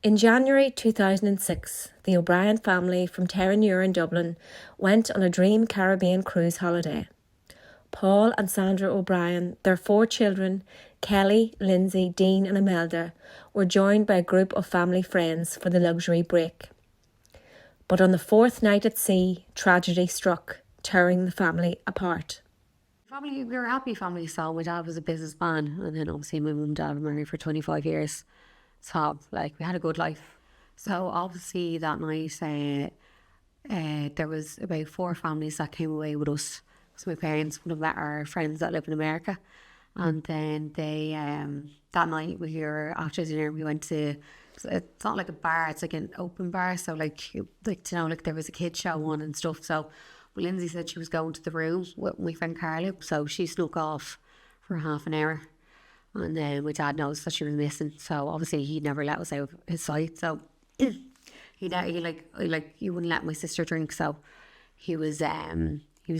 In January 2006, the O'Brien family from Terranure in Dublin went on a dream Caribbean cruise holiday. Paul and Sandra O'Brien, their 4 children, Kelly, Lynsey, Dean and Imelda, were joined by a group of family friends for the luxury break. But on the 4th night at sea, tragedy struck, tearing the family apart. We were a happy family, so my dad was a businessman, and then obviously my mum and dad were married for 25 years. So, we had a good life. So, obviously, that night, there was about 4 families that came away with us. So, my parents would have met our friends that live in America. And then they, that night, after dinner, we went to, it's not like a bar, it's like an open bar. So, there was a kid show on and stuff. So, Lynsey said she was going to the room with my friend Carla. So, she snuck off for half an hour. And then my dad noticed that she was missing, so obviously he never let us out of his sight. So he wouldn't let my sister drink. So he was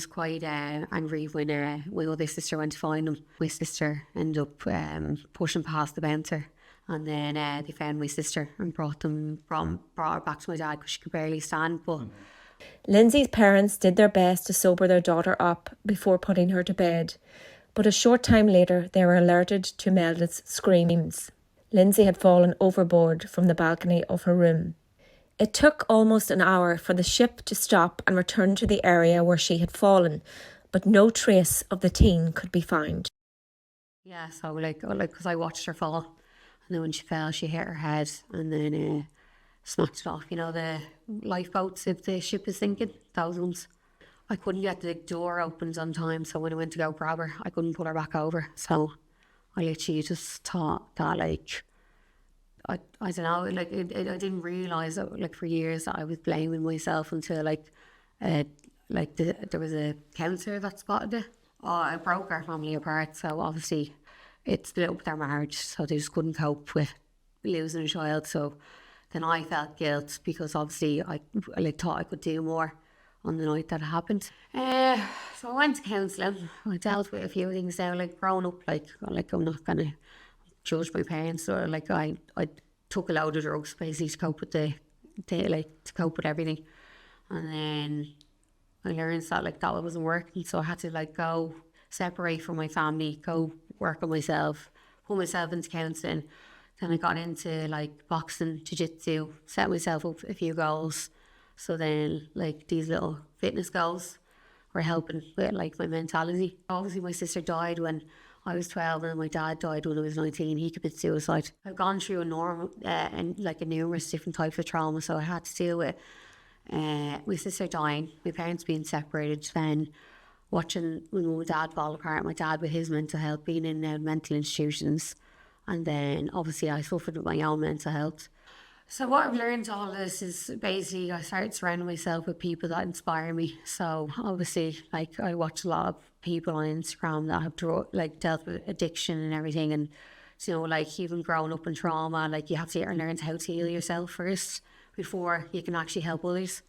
quite angry when my other sister went to find him. My sister ended up pushing past the bouncer, and then they found my sister and brought her back to my dad because she could barely stand. But Lynsey's parents did their best to sober their daughter up before putting her to bed. But a short time later, they were alerted to Imelda's screams. Lynsey had fallen overboard from the balcony of her room. It took almost an hour for the ship to stop and return to the area where she had fallen, but no trace of the teen could be found. Yeah, so because I watched her fall, and then when she fell, she hit her head, and then smacked it off. You know, the lifeboats, if the ship is sinking, those ones. I couldn't get the door opened on time, so when I went to go grab her, I couldn't pull her back over. So I literally just thought that, I don't know, I didn't realise that, for years that I was blaming myself until, there was a counsellor that spotted it. Oh, it broke our family apart, so obviously it split up their marriage, so they just couldn't cope with losing a child. So then I felt guilt because obviously I thought I could do more on the night that it happened. So I went to counselling. I dealt with a few things now, growing up, I'm not gonna judge my parents, or I took a load of drugs basically to cope with to cope with everything. And then I learned that that wasn't working, so I had to go separate from my family, go work on myself, put myself into counselling. Then I got into boxing, jiu-jitsu, set myself up a few goals. So then, these little fitness goals were helping with, my mentality. Obviously, my sister died when I was 12, and my dad died when I was 19. He committed suicide. I've gone through numerous different types of trauma, so I had to deal with my sister dying, my parents being separated, then watching my mum and dad fall apart, my dad with his mental health, being in mental institutions, and then obviously I suffered with my own mental health. So what I've learned all this is basically I started surrounding myself with people that inspire me. So obviously, I watch a lot of people on Instagram that have dealt with addiction and everything, and even growing up in trauma, you have to learn how to heal yourself first before you can actually help others.